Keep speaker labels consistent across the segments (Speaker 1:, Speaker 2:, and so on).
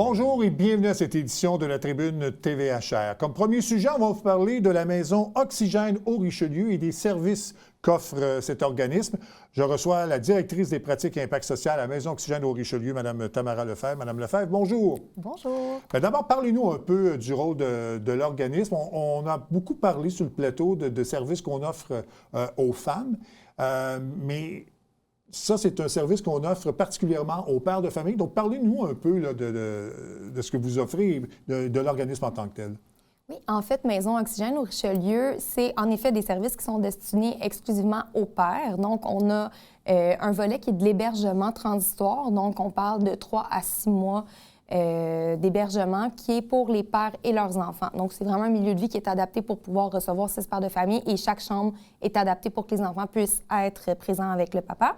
Speaker 1: Bonjour et bienvenue à cette édition de la Tribune TVHR. Comme premier sujet, on va vous parler de la maison Oxygène au Richelieu et des services qu'offre cet organisme. Je reçois la directrice des pratiques et impact social à la maison Oxygène au Richelieu, Mme Tamara Lefebvre. Mme Lefebvre, bonjour.
Speaker 2: Bonjour.
Speaker 1: D'abord, parlez-nous un peu du rôle de l'organisme. On a beaucoup parlé sur le plateau de services qu'on offre aux femmes, mais ça, c'est un service qu'on offre particulièrement aux pères de famille. Donc, parlez-nous un peu là, de ce que vous offrez, de l'organisme en tant que tel.
Speaker 2: Oui, en fait, Maison Oxygène au Richelieu, c'est en effet des services qui sont destinés exclusivement aux pères. Donc, on a un volet qui est de l'hébergement transitoire. Donc, on parle de 3 à 6 mois d'hébergement qui est pour les pères et leurs enfants. Donc, c'est vraiment un milieu de vie qui est adapté pour pouvoir recevoir 6 pères de famille et chaque chambre est adaptée pour que les enfants puissent être présents avec le papa.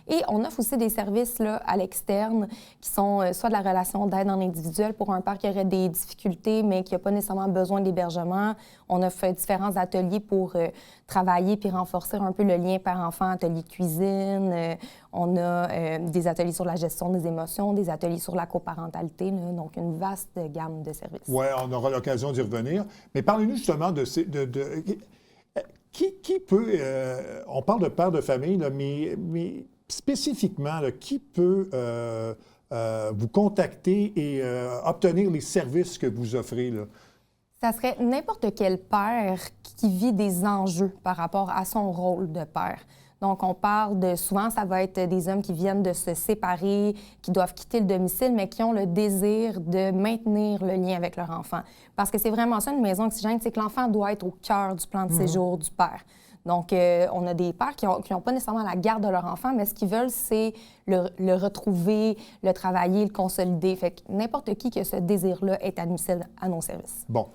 Speaker 2: Et on offre aussi des services là, à l'externe qui sont soit de la relation d'aide en individuel pour un père qui aurait des difficultés mais qui n'a pas nécessairement besoin d'hébergement. On offre différents ateliers pour travailler puis renforcer un peu le lien père-enfant, atelier cuisine. On a des ateliers sur la gestion des émotions, des ateliers sur la coparentalité, là, donc une vaste gamme de services.
Speaker 1: Oui, on aura l'occasion d'y revenir. Mais parlez-nous justement de qui peut... on parle de père de famille, là, mais spécifiquement, là, qui peut vous contacter et obtenir les services que vous offrez, là?
Speaker 2: Ça serait n'importe quel père qui vit des enjeux par rapport à son rôle de père. Donc, on parle de... Souvent, ça va être des hommes qui viennent de se séparer, qui doivent quitter le domicile, mais qui ont le désir de maintenir le lien avec leur enfant. Parce que c'est vraiment ça, une maison oxygène, c'est que l'enfant doit être au cœur du plan de séjour du père. Donc, on a des pères qui n'ont pas nécessairement la garde de leur enfant, mais ce qu'ils veulent, c'est le retrouver, le travailler, le consolider. Fait que n'importe qui a ce désir-là est admissible à nos services.
Speaker 1: Bon.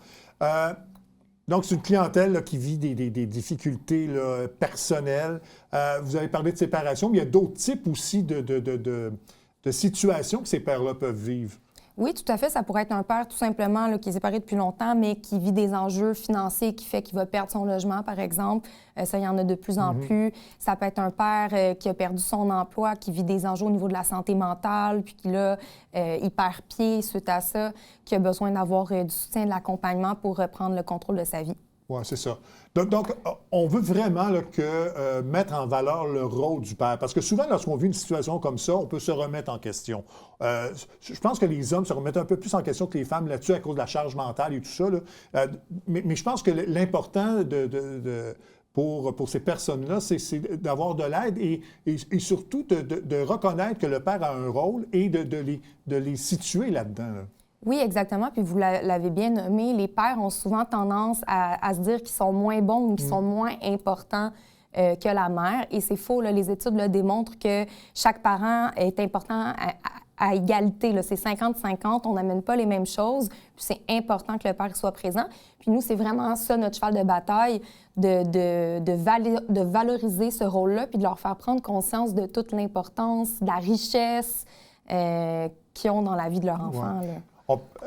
Speaker 1: Donc, c'est une clientèle là, qui vit des difficultés là, personnelles. Vous avez parlé de séparation, mais il y a d'autres types aussi de situations que ces pères-là peuvent vivre.
Speaker 2: Oui, tout à fait. Ça pourrait être un père tout simplement là, qui est séparé depuis longtemps, mais qui vit des enjeux financiers qui fait qu'il va perdre son logement, par exemple. Ça, il y en a de plus en plus. Ça peut être un père qui a perdu son emploi, qui vit des enjeux au niveau de la santé mentale, puis qui, là, il perd pied suite à ça, qui a besoin d'avoir du soutien, de l'accompagnement pour reprendre le contrôle de sa vie. Oui,
Speaker 1: c'est ça. Donc, on veut vraiment là, mettre en valeur le rôle du père. Parce que souvent, lorsqu'on vit une situation comme ça, on peut se remettre en question. Je pense que les hommes se remettent un peu plus en question que les femmes là-dessus à cause de la charge mentale et tout ça. Là. Mais je pense que l'important pour ces personnes-là, c'est d'avoir de l'aide et surtout de reconnaître que le père a un rôle et de les situer là-dedans. Là.
Speaker 2: Oui, exactement. Puis vous l'avez bien nommé, les pères ont souvent tendance à se dire qu'ils sont moins bons ou qu'ils sont moins importants que la mère. Et c'est faux. Là. Les études là, démontrent que chaque parent est important à égalité. Là. C'est 50-50. On n'amène pas les mêmes choses. Puis c'est important que le père soit présent. Puis nous, c'est vraiment ça notre cheval de bataille, de valoriser ce rôle-là puis de leur faire prendre conscience de toute l'importance, de la richesse qu'ils ont dans la vie de leur enfant.
Speaker 1: Ouais.
Speaker 2: Là.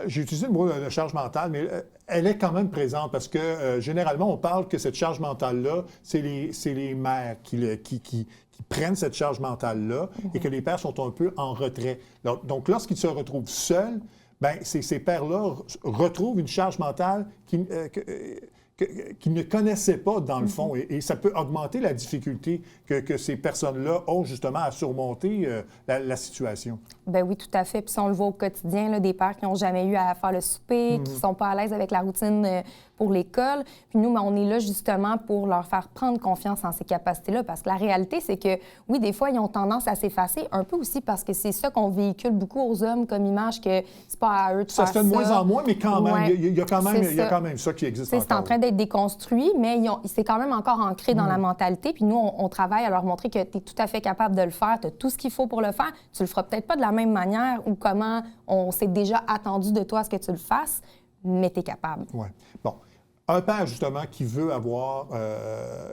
Speaker 1: J'ai utilisé le mot de charge mentale, mais elle est quand même présente parce que généralement, on parle que cette charge mentale-là, c'est les mères qui prennent cette charge mentale-là et que les pères sont un peu en retrait. Donc, lorsqu'ils se retrouvent seuls, bien, ces pères-là retrouvent une charge mentale qu'ils ne connaissaient pas, dans le fond. Et ça peut augmenter la difficulté que ces personnes-là ont justement à surmonter la situation.
Speaker 2: Bien oui, tout à fait. Puis ça, on le voit au quotidien, là, des pères qui n'ont jamais eu à faire le souper, qui ne sont pas à l'aise avec la routine pour l'école. Puis nous, bien, on est là justement pour leur faire prendre confiance en ces capacités-là. Parce que la réalité, c'est que, oui, des fois, ils ont tendance à s'effacer, un peu aussi parce que c'est ça qu'on véhicule beaucoup aux hommes comme image, que c'est pas à eux de faire ça.
Speaker 1: Ça se fait de moins en moins, mais quand même,
Speaker 2: ouais,
Speaker 1: il y a quand même ça qui existe encore.
Speaker 2: C'est en train d'être déconstruit, mais c'est quand même encore ancré dans la mentalité. Puis nous, on travaille à leur montrer que tu es tout à fait capable de le faire, tu as tout ce qu'il faut pour le faire. Tu le feras peut-être pas de la même manière ou comment on s'est déjà attendu de toi à ce que tu le fasses, mais tu es capable.
Speaker 1: Oui. Bon. Un père, justement, qui veut avoir,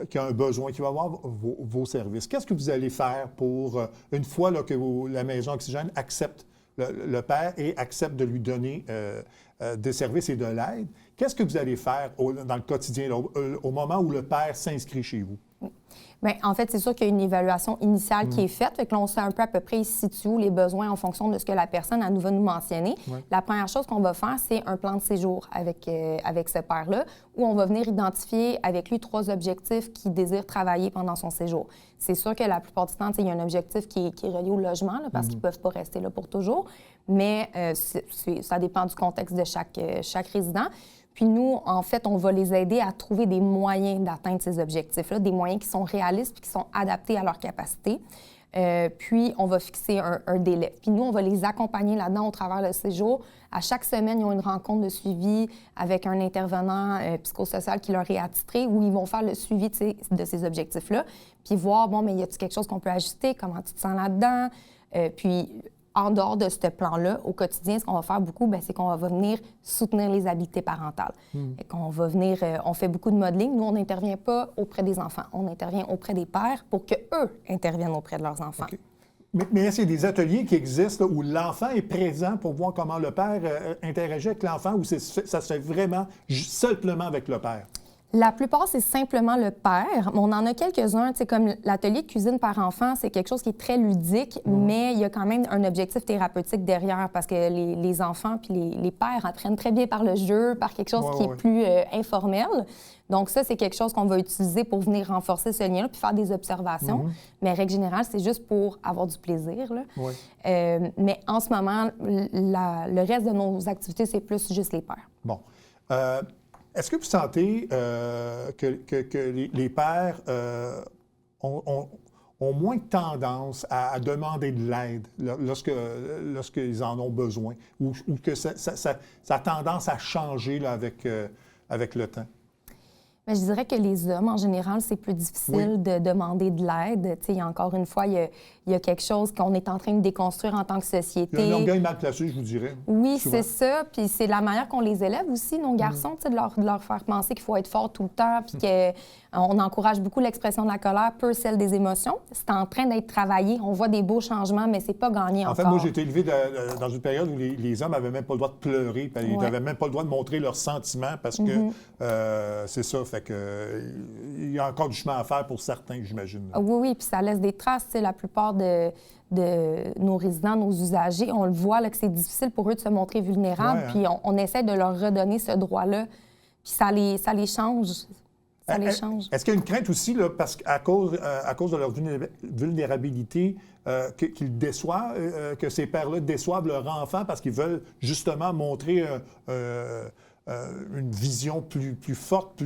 Speaker 1: qui a un besoin, qui va avoir vos services, qu'est-ce que vous allez faire pour, une fois là, que la Maison Oxygène accepte le père et accepte de lui donner des services et de l'aide, qu'est-ce que vous allez faire dans le quotidien, là, au moment où le père s'inscrit chez vous?
Speaker 2: Bien, en fait, c'est sûr qu'il y a une évaluation initiale qui est faite. Fait que là, on sait un peu à peu près il se situe où les besoins en fonction de ce que la personne à nous va nous mentionner.
Speaker 1: Ouais.
Speaker 2: La première chose qu'on va faire, c'est un plan de séjour avec ce père-là, où on va venir identifier avec lui 3 objectifs qu'il désire travailler pendant son séjour. C'est sûr que la plupart du temps, il y a un objectif qui est relié au logement, là, parce qu'ils ne peuvent pas rester là pour toujours, mais ça dépend du contexte de chaque résident. Puis nous, en fait, on va les aider à trouver des moyens d'atteindre ces objectifs-là, des moyens qui sont réalistes et qui sont adaptés à leur capacité. Puis on va fixer un délai. Puis nous, on va les accompagner là-dedans au travers le séjour. À chaque semaine, ils ont une rencontre de suivi avec un intervenant psychosocial qui leur est attitré, où ils vont faire le suivi de ces objectifs-là, puis voir, bon, mais y a-t-il quelque chose qu'on peut ajuster? Comment tu te sens là-dedans? Puis en dehors de ce plan-là, au quotidien, ce qu'on va faire beaucoup, c'est qu'on va venir soutenir les habiletés parentales. Et qu'on va venir, on fait beaucoup de modeling. Nous, on n'intervient pas auprès des enfants. On intervient auprès des pères pour qu'eux interviennent auprès de leurs enfants.
Speaker 1: Okay. Mais est-ce qu'il y a des ateliers qui existent là, où l'enfant est présent pour voir comment le père interagit avec l'enfant, ou ça se fait vraiment simplement avec le père?
Speaker 2: La plupart, c'est simplement le père. On en a quelques-uns, comme l'atelier de cuisine par enfant, c'est quelque chose qui est très ludique, mais il y a quand même un objectif thérapeutique derrière parce que les enfants puis les pères apprennent très bien par le jeu, par quelque chose qui est plus informel. Donc ça, c'est quelque chose qu'on va utiliser pour venir renforcer ce lien-là puis faire des observations. Mais règle générale, c'est juste pour avoir du plaisir, là. Mais en ce moment, le reste de nos activités, c'est plus juste les pères.
Speaker 1: Bon. Est-ce que vous sentez que les pères ont moins tendance à demander de l'aide lorsqu'ils en ont besoin, ou que ça a tendance à changer là, avec le temps?
Speaker 2: Bien, je dirais que les hommes, en général, c'est plus difficile de demander de l'aide. Tu sais, il y a encore une fois, il y a quelque chose qu'on est en train de déconstruire en tant que société.
Speaker 1: Il y a un orgueil mal placé, je vous dirais.
Speaker 2: Oui,
Speaker 1: souvent.
Speaker 2: c'est ça. Puis c'est la manière qu'on les élève aussi, nos garçons, tu sais, de leur faire penser qu'il faut être fort tout le temps, puis qu'on encourage beaucoup l'expression de la colère, peu celle des émotions. C'est en train d'être travaillé. On voit des beaux changements, mais c'est pas gagné encore.
Speaker 1: En fait, moi, j'ai été élevé dans une période où les hommes n'avaient même pas le droit de pleurer, puis ils n'avaient même pas le droit de montrer leurs sentiments parce que c'est ça. Fait que il y a encore du chemin à faire pour certains, j'imagine.
Speaker 2: Oui, puis ça laisse des traces. Tu sais, la plupart de nos résidents, nos usagers, on le voit là, que c'est difficile pour eux de se montrer vulnérables, puis on essaie de leur redonner ce droit-là, puis ça les change. Ça les change.
Speaker 1: Est-ce qu'il y a une crainte aussi, là, parce qu'à cause de leur vulnérabilité, qu'ils déçoivent, que ces pères-là déçoivent leur enfant parce qu'ils veulent justement montrer une vision plus forte,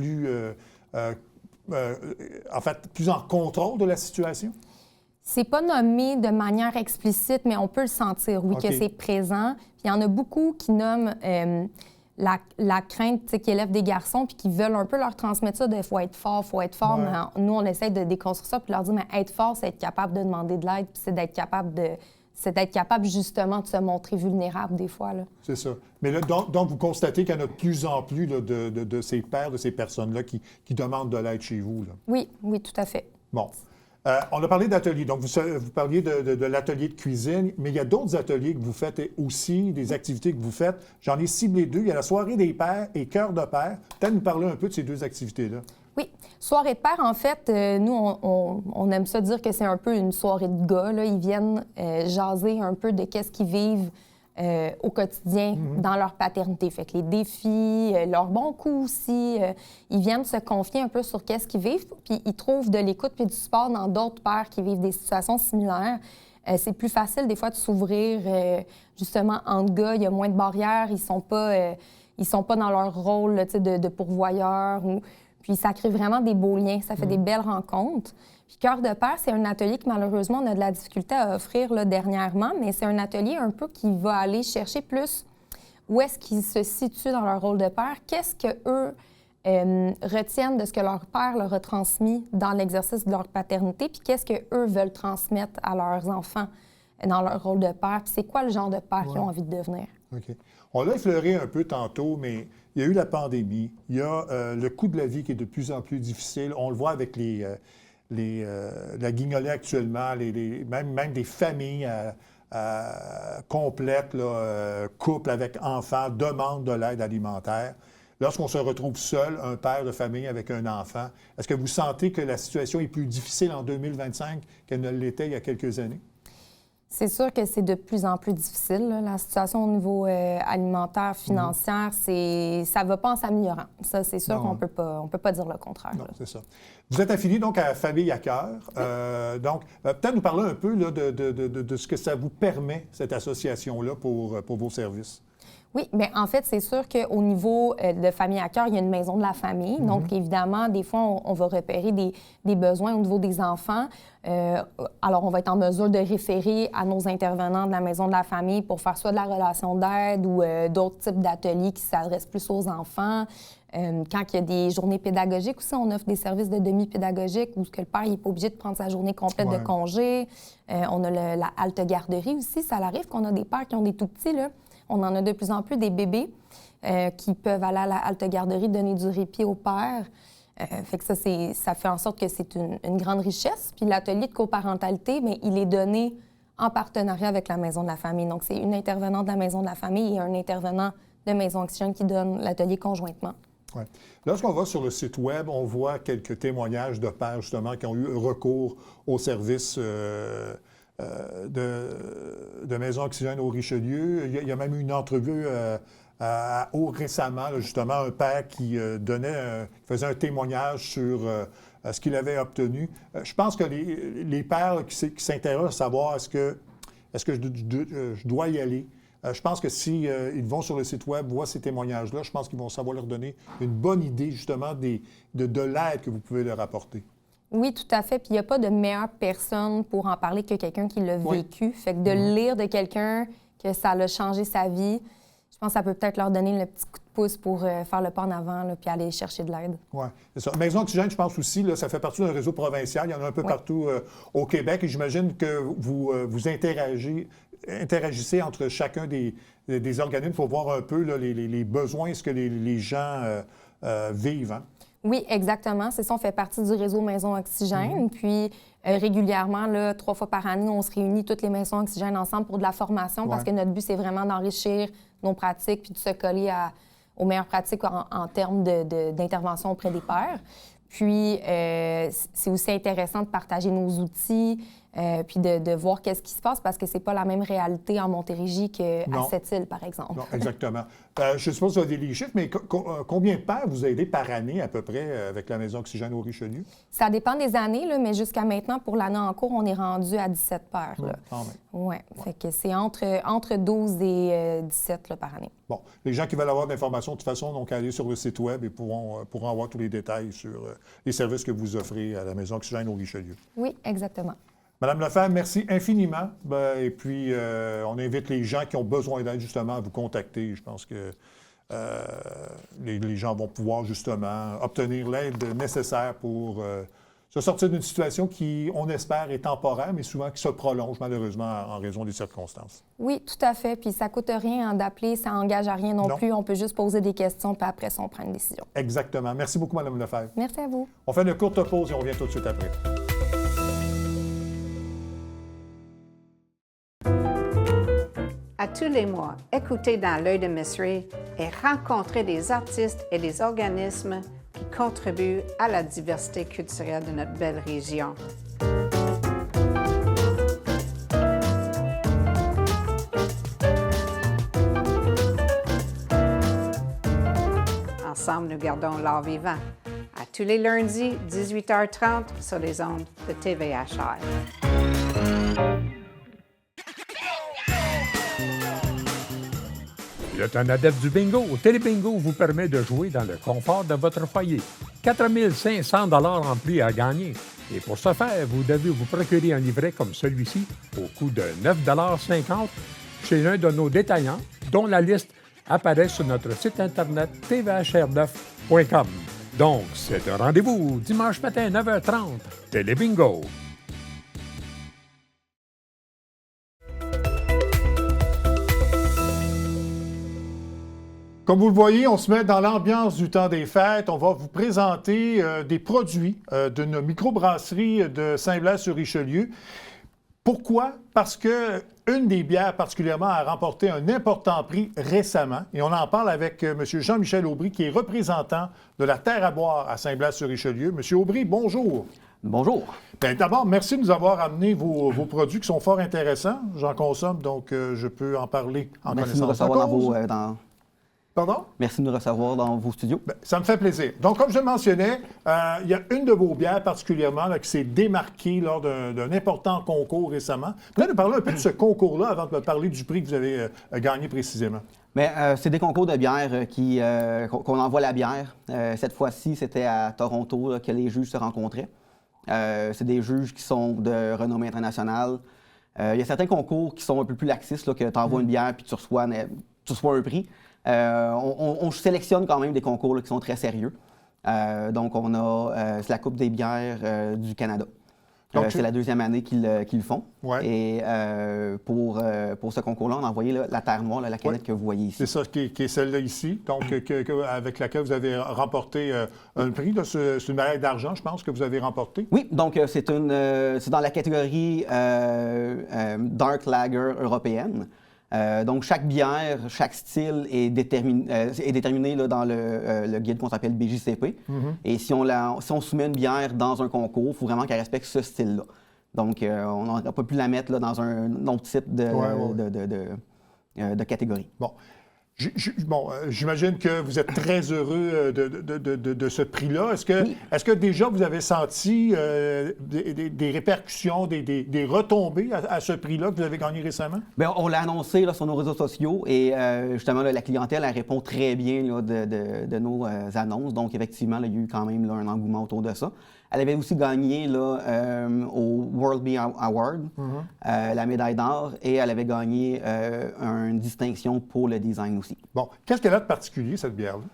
Speaker 1: en fait, plus en contrôle de la situation?
Speaker 2: C'est pas nommé de manière explicite, mais on peut le sentir, oui, que c'est présent. Puis il y en a beaucoup qui nomment la crainte qui élève des garçons puis qui veulent un peu leur transmettre ça de « faut être fort ». Mais nous, on essaie de déconstruire ça puis leur dire « mais être fort, c'est être capable de demander de l'aide puis c'est d'être capable justement de se montrer vulnérable des fois. »
Speaker 1: C'est ça. Mais là, donc, vous constatez qu'il y en a de plus en plus là, de ces pères, de ces personnes-là qui demandent de l'aide chez vous, là.
Speaker 2: Oui, tout à fait.
Speaker 1: Bon. On a parlé d'ateliers. Donc, vous parliez de l'atelier de cuisine, mais il y a d'autres ateliers que vous faites aussi, des activités que vous faites. J'en ai ciblé 2. Il y a la soirée des pères et Cœur de père. Peut-être nous parler un peu de ces 2 activités-là. Oui.
Speaker 2: Soirée de père, en fait, nous, on aime ça dire que c'est un peu une soirée de gars, là. Ils viennent jaser un peu de qu'est-ce qu'ils vivent au quotidien dans leur paternité. Fait que les défis, leurs bons coups aussi, ils viennent se confier un peu sur qu'est-ce qu'ils vivent, puis ils trouvent de l'écoute puis du support dans d'autres pères qui vivent des situations similaires. C'est plus facile des fois de s'ouvrir justement entre gars, il y a moins de barrières, ils sont pas dans leur rôle là, de pourvoyeur. Puis ça crée vraiment des beaux liens, ça fait des belles rencontres. Puis Cœur de père, c'est un atelier que malheureusement, on a de la difficulté à offrir là, dernièrement, mais c'est un atelier un peu qui va aller chercher plus où est-ce qu'ils se situent dans leur rôle de père, qu'est-ce qu'eux retiennent de ce que leur père leur a transmis dans l'exercice de leur paternité, puis qu'est-ce qu'eux veulent transmettre à leurs enfants dans leur rôle de père, puis c'est quoi le genre de père qu'ils ont envie de devenir.
Speaker 1: OK. On l'a effleuré un peu tantôt, mais il y a eu la pandémie, il y a le coût de la vie qui est de plus en plus difficile. On le voit avec la guignolée actuellement, même des familles complètes, là, couples avec enfants, demandent de l'aide alimentaire. lorsqu'on se retrouve seul, un père de famille avec un enfant, est-ce que vous sentez que la situation est plus difficile en 2025 qu'elle ne l'était il y a quelques années?
Speaker 2: C'est sûr que c'est de plus en plus difficile, là. La situation au niveau alimentaire, financière, ça ne va pas en s'améliorant. Ça, c'est sûr qu'on peut pas dire le contraire.
Speaker 1: Non, c'est ça. Vous êtes affilié donc à Famille à cœur. Donc, peut-être nous parler un peu là, de ce que ça vous permet, cette association-là, pour vos services.
Speaker 2: Oui, bien, en fait, c'est sûr qu'au niveau de Famille à cœur, il y a une maison de la famille. Donc, évidemment, des fois, on va repérer des besoins au niveau des enfants. Alors, on va être en mesure de référer à nos intervenants de la maison de la famille pour faire soit de la relation d'aide ou d'autres types d'ateliers qui s'adressent plus aux enfants. Quand il y a des journées pédagogiques aussi, on offre des services de demi-pédagogique où le père n'est pas obligé de prendre sa journée complète de congé. On a la halte garderie aussi. Ça arrive qu'on a des pères qui ont des tout-petits, là. On en a de plus en plus des bébés qui peuvent aller à la halte garderie donner du répit au père. Fait que ça fait en sorte que c'est une grande richesse. Puis l'atelier de coparentalité, bien, il est donné en partenariat avec la Maison de la famille. Donc, c'est une intervenante de la Maison de la famille et un intervenant de Maison Oxygène qui donne l'atelier conjointement.
Speaker 1: Ouais. Lorsqu'on va sur le site Web, on voit quelques témoignages de pères, justement, qui ont eu recours au service de Maison Oxygène au Richelieu. Il y a même eu une entrevue à Haut récemment, là, justement, un père qui faisait un témoignage sur ce qu'il avait obtenu. Je pense que les pères qui s'intéressent à savoir est-ce que je dois y aller. Je pense que si ils vont sur le site Web, voient ces témoignages-là, je pense qu'ils vont savoir leur donner une bonne idée, justement, de l'aide que vous pouvez leur apporter.
Speaker 2: Oui, tout à fait. Puis il n'y a pas de meilleure personne pour en parler que quelqu'un qui l'a vécu. Fait que de lire de quelqu'un que ça a changé sa vie, je pense que ça peut peut-être leur donner le petit coup de pouce pour faire le pas en avant là, puis aller chercher de l'aide. Oui,
Speaker 1: c'est ça. Maison Oxygène, je pense aussi, là, ça fait partie d'un réseau provincial. Il y en a un peu partout au Québec. Et j'imagine que vous interagissez entre chacun des organismes pour voir un peu là, les besoins, ce que les gens vivent. Hein?
Speaker 2: Oui, exactement. C'est ça, on fait partie du réseau Maison Oxygène. Puis régulièrement, là, 3 fois par année, on se réunit toutes les Maisons Oxygène ensemble pour de la formation parce que notre but, c'est vraiment d'enrichir nos pratiques puis de se coller aux meilleures pratiques en termes d'intervention auprès des pairs. Puis, c'est aussi intéressant de partager nos outils, puis de voir qu'est-ce qui se passe, parce que c'est pas la même réalité en Montérégie qu'à Sept-Îles, par exemple.
Speaker 1: Non, exactement. Je suppose que vous avez des chiffres, mais combien de pères vous aidez par année, à peu près, avec la Maison Oxygène au Richelieu?
Speaker 2: Ça dépend des années, là, mais jusqu'à maintenant, pour l'année en cours, on est rendu à 17 pères. Oui, fait que c'est entre 12 et 17 là, par année.
Speaker 1: Bon, les gens qui veulent avoir de l'information, de toute façon, donc aller sur le site Web et pourront avoir tous les détails sur les services que vous offrez à la Maison Oxygène au Richelieu.
Speaker 2: Oui, exactement.
Speaker 1: Madame Lefebvre, merci infiniment. Et puis, on invite les gens qui ont besoin d'aide, justement, à vous contacter. Je pense que les gens vont pouvoir, justement, obtenir l'aide nécessaire pour se sortir d'une situation qui, on espère, est temporaire, mais souvent qui se prolonge, malheureusement, en raison des circonstances.
Speaker 2: Oui, tout à fait. Puis ça ne coûte rien d'appeler, ça n'engage à rien non plus. On peut juste poser des questions, puis après ça, on prend une décision.
Speaker 1: Exactement. Merci beaucoup, Mme Lefebvre.
Speaker 2: Merci à vous.
Speaker 1: On fait une courte pause et on revient tout de suite après.
Speaker 3: À tous les mois, écoutez Dans l'œil de Miss Ray et rencontrez des artistes et des organismes qui contribuent à la diversité culturelle de notre belle région. Ensemble, nous gardons l'art vivant. À tous les lundis, 18h30, sur les ondes de TVHR.
Speaker 4: Vous êtes un adepte du bingo? Télébingo vous permet de jouer dans le confort de votre foyer. 4 500 $ en prix à gagner. Et pour ce faire, vous devez vous procurer un livret comme celui-ci au coût de 9,50 $ chez un de nos détaillants, dont la liste apparaît sur notre site internet tvhr9.com. Donc, c'est un rendez-vous dimanche matin 9h30. Télébingo.
Speaker 1: Comme vous le voyez, on se met dans l'ambiance du temps des fêtes. On va vous présenter des produits d'une microbrasserie de Saint-Blaise-sur-Richelieu. Pourquoi? Parce que une des bières particulièrement a remporté un important prix récemment. Et on en parle avec M. Jean-Michel Aubry, qui est représentant de la Terre à boire à Saint-Blaise-sur-Richelieu. M. Aubry, bonjour.
Speaker 5: Bonjour.
Speaker 1: Bien, d'abord, merci de nous avoir amené vos produits qui sont fort intéressants. J'en consomme, donc je peux en parler en
Speaker 5: Merci de nous
Speaker 1: connaissance de
Speaker 5: recevoir
Speaker 1: cause. Pardon?
Speaker 5: Merci de nous recevoir dans vos studios.
Speaker 1: Bien, ça me fait plaisir. Donc, comme je le mentionnais, il y a une de vos bières particulièrement là, qui s'est démarquée lors d'un important concours récemment. Peut-être nous parler un peu de ce concours-là avant de me parler du prix que vous avez gagné précisément.
Speaker 5: Mais c'est des concours de bière qu'on envoie la bière. Cette fois-ci, c'était à Toronto là, que les juges se rencontraient. C'est des juges qui sont de renommée internationale. Il y a certains concours qui sont un peu plus laxistes, là, que tu envoies une bière puis tu reçois un prix. On sélectionne quand même des concours là, qui sont très sérieux. Donc, on a c'est la Coupe des bières du Canada. C'est la deuxième année qu'ils le font.
Speaker 1: Ouais.
Speaker 5: Et pour ce concours-là, on a envoyé là, la Terre Noire, là, la canette que vous voyez ici.
Speaker 1: C'est ça qui est celle-là ici, donc avec laquelle vous avez remporté un prix. C'est une médaille d'argent, je pense, que vous avez remporté.
Speaker 5: Oui, donc c'est dans la catégorie Dark Lager européenne. Donc, chaque bière, chaque style est déterminé là, dans le guide qu'on s'appelle BJCP. Et si on soumet une bière dans un concours, il faut vraiment qu'elle respecte ce style-là. Donc, on n'aurait pas pu la mettre là, dans un autre type de catégorie.
Speaker 1: Bon. J'imagine que vous êtes très heureux de ce prix-là. Est-ce que déjà vous avez senti des répercussions, des retombées à ce prix-là que vous avez gagné récemment?
Speaker 5: Bien, on l'a annoncé là, sur nos réseaux sociaux et justement, là, la clientèle elle répond très bien là, de nos annonces. Donc, effectivement, là, il y a eu quand même là, un engouement autour de ça. Elle avait aussi gagné là, au World Beer Award la médaille d'or et elle avait gagné une distinction pour le design aussi.
Speaker 1: Bon, qu'est-ce qu'elle a de particulier, cette bière-là?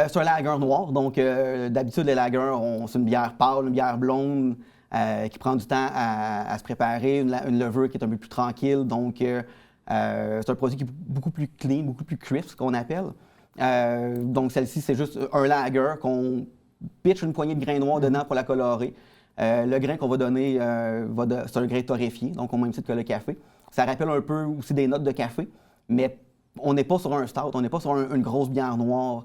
Speaker 5: C'est un lager noir. Donc, d'habitude, les lagers, c'est une bière pâle, une bière blonde qui prend du temps à se préparer, une levure qui est un peu plus tranquille. Donc, c'est un produit qui est beaucoup plus clean, beaucoup plus crisp, ce qu'on appelle. Donc, celle-ci, c'est juste un lager qu'on pitch une poignée de grains noirs dedans pour la colorer. Le grain qu'on va donner, c'est un grain torréfié, donc au même titre que le café. Ça rappelle un peu aussi des notes de café, mais on n'est pas sur un stout, on n'est pas sur une grosse bière noire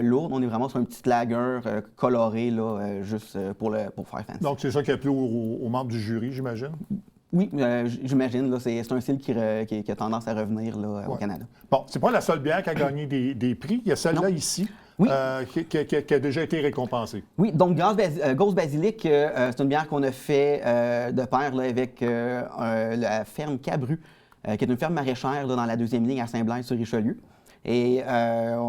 Speaker 5: lourde, on est vraiment sur un petit lager coloré, là, juste pour faire fancy.
Speaker 1: Donc, c'est ça qui a plu aux membres du jury, j'imagine?
Speaker 5: Oui, j'imagine. Là, c'est un style qui a tendance à revenir là, au Canada.
Speaker 1: Bon, c'est pas la seule bière qui a gagné des prix. Il y a celle-là ici.
Speaker 5: Oui.
Speaker 1: Qui a déjà été récompensée.
Speaker 5: Oui, donc Ghost Basilic, c'est une bière qu'on a fait de pair là, avec la ferme Cabru, qui est une ferme maraîchère là, dans la deuxième ligne à Saint-Blaise-sur-Richelieu. Et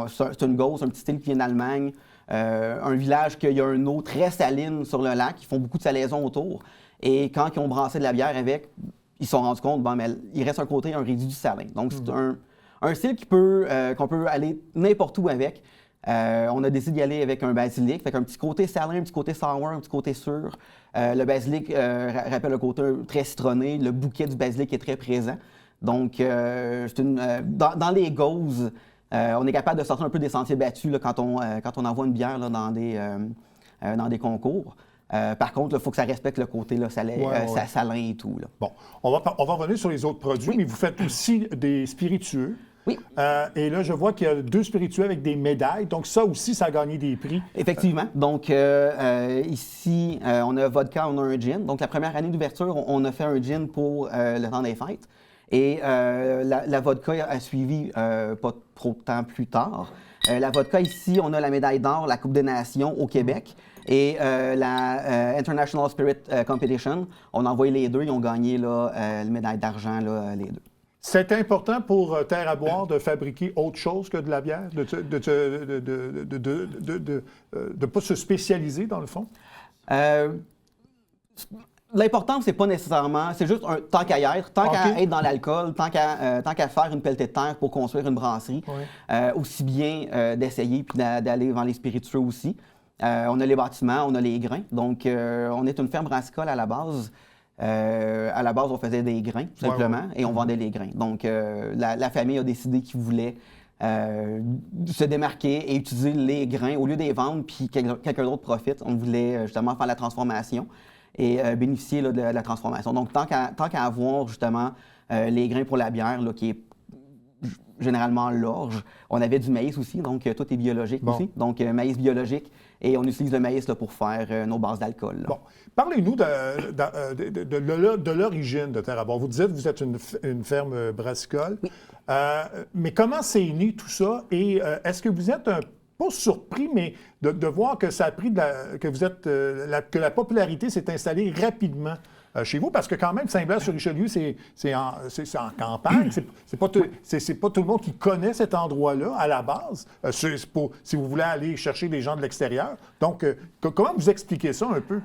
Speaker 5: c'est une Ghost, un petit style qui vient d'Allemagne, un village qui a une eau très saline sur le lac, ils font beaucoup de salaison autour. Et quand ils ont brassé de la bière avec, ils se sont rendus compte, bon, mais il reste un côté, un résidu salin. Donc, c'est un style qu'on peut aller n'importe où avec. On a décidé d'y aller avec un basilic, fait un petit côté salin, un petit côté sour, un petit côté sûr. Le basilic rappelle le côté très citronné, le bouquet du basilic est très présent. Donc, dans les gauzes, on est capable de sortir un peu des sentiers battus là, quand on envoie une bière là, dans des concours. Par contre, il faut que ça respecte le côté là, salin et tout. Là.
Speaker 1: Bon, on va revenir sur les autres produits, mais vous faites aussi des spiritueux.
Speaker 5: Oui.
Speaker 1: Et là, je vois qu'il y a 2 spiritueux avec des médailles. Donc, ça aussi, ça a gagné des prix.
Speaker 5: Effectivement. Donc, ici, on a vodka, on a un gin. Donc, la première année d'ouverture, on a fait un gin pour le temps des fêtes. Et la vodka a suivi pas trop de temps plus tard. La vodka, ici, on a la médaille d'or, la Coupe des Nations au Québec. Et la International Spirit Competition, on a envoyé les deux. Ils ont gagné là, la médaille d'argent, là, les deux.
Speaker 1: C'est important pour Terre à boire de fabriquer autre chose que de la bière, de ne pas se spécialiser, dans le fond?
Speaker 5: L'important, c'est pas nécessairement, c'est juste tant qu'à y être, tant qu'à être dans l'alcool, tant qu'à faire une pelletée de terre pour construire une brasserie, aussi bien d'essayer puis d'aller dans les spiritueux aussi. On a les bâtiments, on a les grains, donc on est une ferme brassicole à la base. À la base, on faisait des grains, tout simplement, et on vendait les grains. Donc, la famille a décidé qu'ils voulaient se démarquer et utiliser les grains au lieu de les vendre, puis quelqu'un d'autre profite. On voulait justement faire la transformation et bénéficier là, de la transformation. Donc, tant qu'à avoir justement les grains pour la bière, là, qui est généralement l'orge. On avait du maïs aussi, donc tout est biologique aussi. Donc maïs biologique, et on utilise le maïs là, pour faire nos bases d'alcool.
Speaker 1: Bon. Parlez-nous de l'origine de Terre à boire. Vous dites que vous êtes une ferme brassicole.
Speaker 5: Oui.
Speaker 1: Mais comment c'est né tout ça? Et est-ce que vous êtes pas surpris, mais de voir que ça a pris que la popularité s'est installée rapidement chez vous? Parce que quand même, Saint-Blaise-sur-Richelieu, c'est en campagne. C'est pas tout le monde qui connaît cet endroit-là à la base, si vous voulez aller chercher des gens de l'extérieur. Donc, comment vous expliquez ça un peu?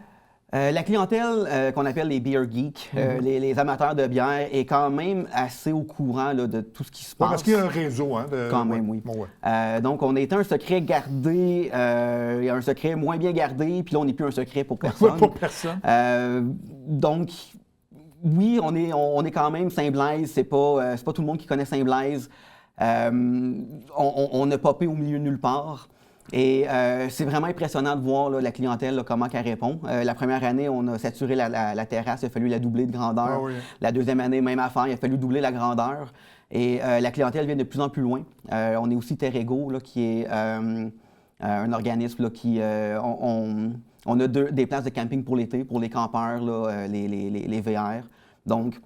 Speaker 5: La clientèle qu'on appelle les beer geeks, les amateurs de bière, est quand même assez au courant là, de tout ce qui se passe.
Speaker 1: Parce qu'il y a un réseau.
Speaker 5: Quand même, oui.
Speaker 1: Bon, ouais.
Speaker 5: Donc, on était un secret gardé, un secret moins bien gardé, puis là, on n'est plus un secret pour personne.
Speaker 1: Pour personne.
Speaker 5: Donc, oui, on est quand même Saint-Blaise. C'est pas tout le monde qui connaît Saint-Blaise. On a popé au milieu de nulle part. Et c'est vraiment impressionnant de voir là, la clientèle, là, comment elle répond. La première année, on a saturé la terrasse, il a fallu la doubler de grandeur.
Speaker 1: Ah oui.
Speaker 5: La deuxième année, même affaire, il a fallu doubler la grandeur. Et la clientèle vient de plus en plus loin. On est aussi Terrego, là, qui est un organisme là, qui... on a des places de camping pour l'été, pour les campeurs, là, les VR. Donc,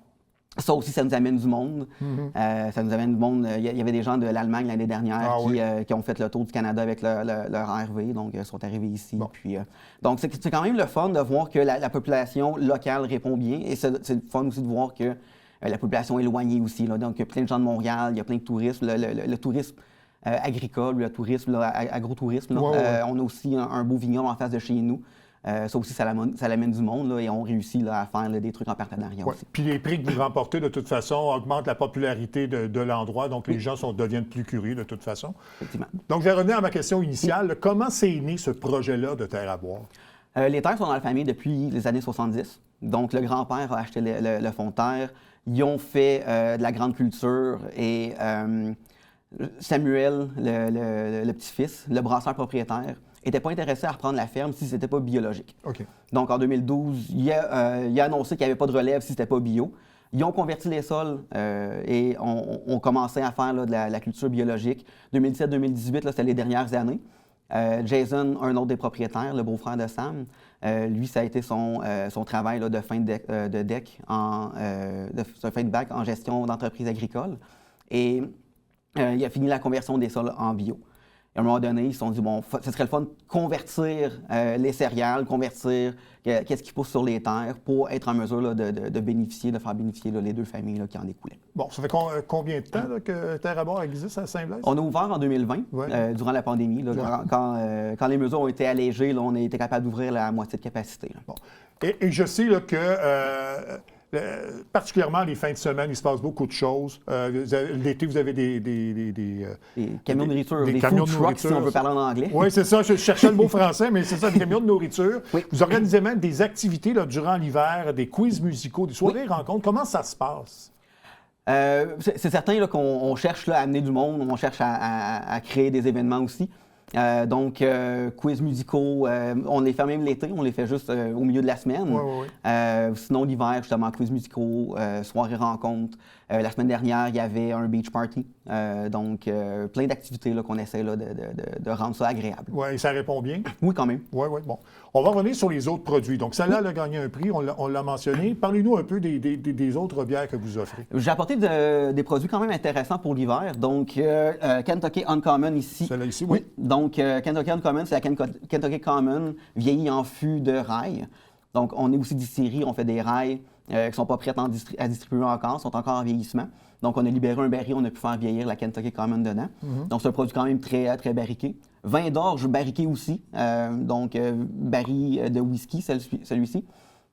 Speaker 5: ça aussi, ça nous amène du monde. Ça nous amène du monde. Il y avait des gens de l'Allemagne l'année dernière qui ont fait le tour du Canada avec leur RV, donc ils sont arrivés ici.
Speaker 1: Bon.
Speaker 5: Puis, donc, c'est quand même le fun de voir que la population locale répond bien. Et c'est le fun aussi de voir que la population éloignée aussi. Là. Donc, il y a plein de gens de Montréal, il y a plein de tourisme. Le tourisme agricole, le tourisme, agrotourisme. Là. On a aussi un beau vignoble en face de chez nous. Ça aussi, ça l'amène du monde là, et on réussit là, à faire là, des trucs en partenariat aussi.
Speaker 1: Puis les prix que vous remportez, de toute façon, augmentent la popularité de l'endroit, donc les gens deviennent plus curieux de toute façon.
Speaker 5: Effectivement.
Speaker 1: Donc, je vais revenir à ma question initiale. Comment c'est né ce projet-là de Terre à boire?
Speaker 5: Les terres sont dans la famille depuis les années 70. Donc, le grand-père a acheté le fonds de terre. Ils ont fait de la grande culture et Samuel, le petit-fils, le brasseur propriétaire, n'était pas intéressé à reprendre la ferme si ce n'était pas biologique.
Speaker 1: OK.
Speaker 5: Donc, en 2012, il a annoncé qu'il n'y avait pas de relève si ce n'était pas bio. Ils ont converti les sols et on commençait à faire là, de la culture biologique. 2017-2018, c'était les dernières années. Jason, un autre des propriétaires, le beau-frère de Sam, lui, ça a été son travail là, de fin de bac en gestion d'entreprise agricole. Et il a fini la conversion des sols en bio. Et à un moment donné, ils se sont dit, bon, ce serait le fun de convertir les céréales, convertir qu'est-ce qui pousse sur les terres pour être en mesure là, de bénéficier, de faire bénéficier là, les deux familles là, qui en découlaient.
Speaker 1: Bon, ça fait combien de temps là, que Terre à boire existe à Saint-Blaise?
Speaker 5: On a ouvert en 2020, durant la pandémie. Là, quand les mesures ont été allégées, là, on a été capable d'ouvrir la moitié de capacité. Là.
Speaker 1: Bon. Et je sais là, que... particulièrement les fins de semaine, il se passe beaucoup de choses. L'été, vous avez des
Speaker 5: camions de nourriture, des
Speaker 1: camions
Speaker 5: food
Speaker 1: de
Speaker 5: trucks,
Speaker 1: nourriture,
Speaker 5: si on veut parler en anglais.
Speaker 1: Oui, c'est ça. Je cherchais le mot français, mais c'est ça, des camions de nourriture.
Speaker 5: Oui.
Speaker 1: Vous organisez même des activités là, durant l'hiver, des quiz musicaux, des soirées rencontres. Comment ça se passe?
Speaker 5: C'est certain là, qu'on cherche là, à amener du monde, on cherche à créer des événements aussi. Donc, quiz musicaux, on les fait même l'été, on les fait juste au milieu de la semaine. Sinon, l'hiver, justement, quiz musicaux, soirées rencontres. La semaine dernière, il y avait un beach party. Donc, plein d'activités là, qu'on essaie là, de rendre ça agréable.
Speaker 1: Oui, et ça répond bien?
Speaker 5: Oui, quand même.
Speaker 1: Oui, bon. On va revenir sur les autres produits. Donc, celle-là, elle a gagné un prix, on l'a mentionné. Parlez-nous un peu des autres bières que vous offrez.
Speaker 5: J'ai apporté des produits quand même intéressants pour l'hiver. Donc, Kentucky Uncommon ici.
Speaker 1: Celle-là ici, oui.
Speaker 5: Donc, Kentucky Uncommon, c'est la Kentucky Common vieillie en fût de rail. Donc, on est aussi distillerie, on fait des rails qui ne sont pas prêts à distribuer encore, sont encore en vieillissement. Donc, on a libéré un baril, on a pu faire vieillir la Kentucky Common dedans. Donc, c'est un produit quand même très, très barriqué. Vin d'orge barriqué aussi, donc baril de whisky, celui-ci.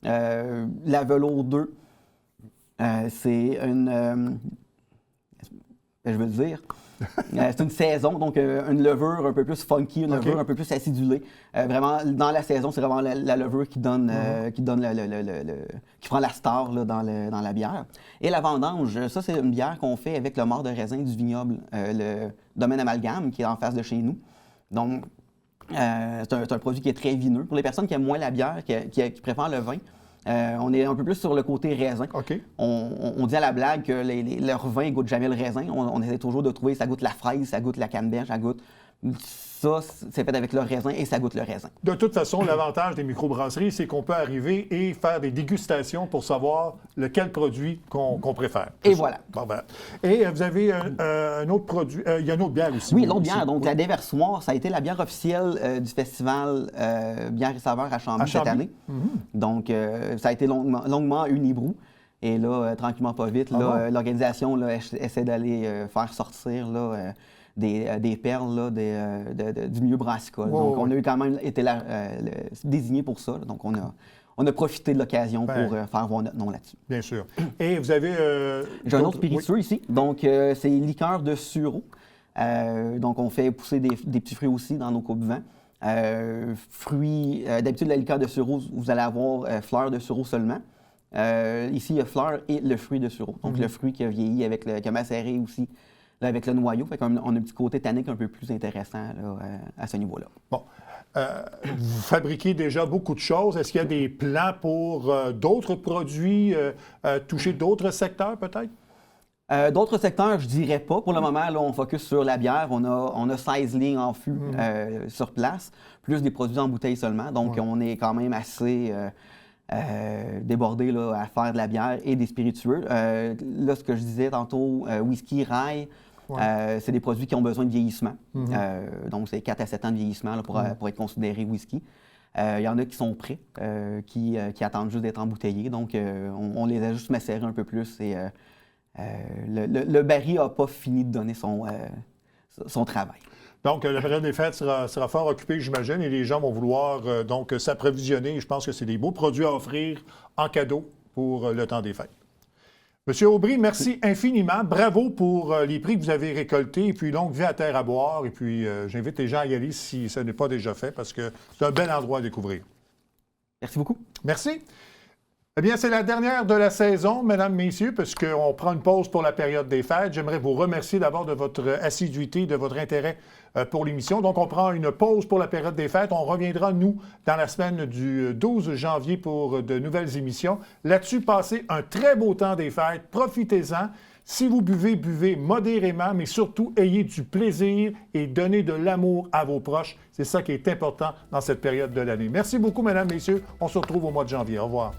Speaker 5: La Velours 2, c'est une... je veux le dire... c'est une saison, donc une levure un peu plus funky, une levure un peu plus acidulée. Vraiment, dans la saison, c'est vraiment la levure qui donne, qui prend la star là, dans la bière. Et la vendange, ça, c'est une bière qu'on fait avec le marc de raisin du vignoble, le domaine Amalgame, qui est en face de chez nous. Donc, c'est un produit qui est très vineux. Pour les personnes qui aiment moins la bière, qui préfèrent le vin, On est un peu plus sur le côté raisin.
Speaker 1: OK.
Speaker 5: On dit à la blague que leur vin ne goûte jamais le raisin. On essaie toujours de trouver, ça goûte la fraise, ça goûte la canneberge, ça goûte... Ça, c'est fait avec le raisin et ça goûte le raisin.
Speaker 1: De toute façon, l'avantage des microbrasseries, c'est qu'on peut arriver et faire des dégustations pour savoir lequel produit qu'on préfère.
Speaker 5: Et voilà.
Speaker 1: Bon, ben. Et vous avez un autre produit, il y a une autre bière aussi.
Speaker 5: Oui, l'autre bière, donc la Déversoir, ça a été la bière officielle du festival Bière et Saveurs à Chambly cette année. Donc, ça a été longuement Unibrou. Et là, tranquillement, pas vite, l'organisation essaie d'aller faire sortir des perles là, du milieu brassicole. Donc, on a eu quand même été désigné pour ça. Donc, on a profité de l'occasion pour faire voir notre nom là-dessus.
Speaker 1: Bien sûr. Et vous avez...
Speaker 5: J'ai un autre spiritueux ici. Donc, c'est liqueur de sureau. Donc, on fait pousser des petits fruits aussi dans nos coupes vent. Fruits, d'habitude, la liqueur de sureau, vous allez avoir fleurs de sureau seulement. Ici, il y a fleurs et le fruit de sureau. Donc, le fruit qui a vieilli, qui a macéré aussi là, avec le noyau. Fait qu'on a un petit côté tannique un peu plus intéressant là, à ce niveau-là.
Speaker 1: Bon. Vous fabriquez déjà beaucoup de choses. Est-ce qu'il y a des plans pour d'autres produits, toucher d'autres secteurs peut-être?
Speaker 5: D'autres secteurs, je dirais pas. Pour le moment, là, on focus sur la bière. On a 16 lignes en fût sur place, plus des produits en bouteille seulement. Donc, on est quand même assez débordé là, à faire de la bière et des spiritueux. Là, ce que je disais tantôt, whisky, rye, c'est des produits qui ont besoin de vieillissement. Donc, c'est 4 à 7 ans de vieillissement là, pour être considéré whisky. Il y en a qui sont prêts, qui attendent juste d'être embouteillés. Donc, on les a juste macérés un peu plus et le baril n'a pas fini de donner son travail.
Speaker 1: Donc, la période des fêtes sera fort occupée, j'imagine, et les gens vont vouloir donc s'approvisionner. Je pense que c'est des beaux produits à offrir en cadeau pour le temps des fêtes. Monsieur Aubry, merci infiniment. Bravo pour les prix que vous avez récoltés et puis longue vie à terre à boire. Et puis, j'invite les gens à y aller si ce n'est pas déjà fait parce que c'est un bel endroit à découvrir.
Speaker 5: Merci beaucoup.
Speaker 1: Merci. Eh bien, c'est la dernière de la saison, mesdames, messieurs, parce qu'on prend une pause pour la période des fêtes. J'aimerais vous remercier d'abord de votre assiduité, de votre intérêt pour l'émission. Donc, on prend une pause pour la période des fêtes. On reviendra, nous, dans la semaine du 12 janvier pour de nouvelles émissions. Là-dessus, passez un très beau temps des fêtes. Profitez-en. Si vous buvez, buvez modérément, mais surtout, ayez du plaisir et donnez de l'amour à vos proches. C'est ça qui est important dans cette période de l'année. Merci beaucoup, mesdames, messieurs. On se retrouve au mois de janvier. Au revoir.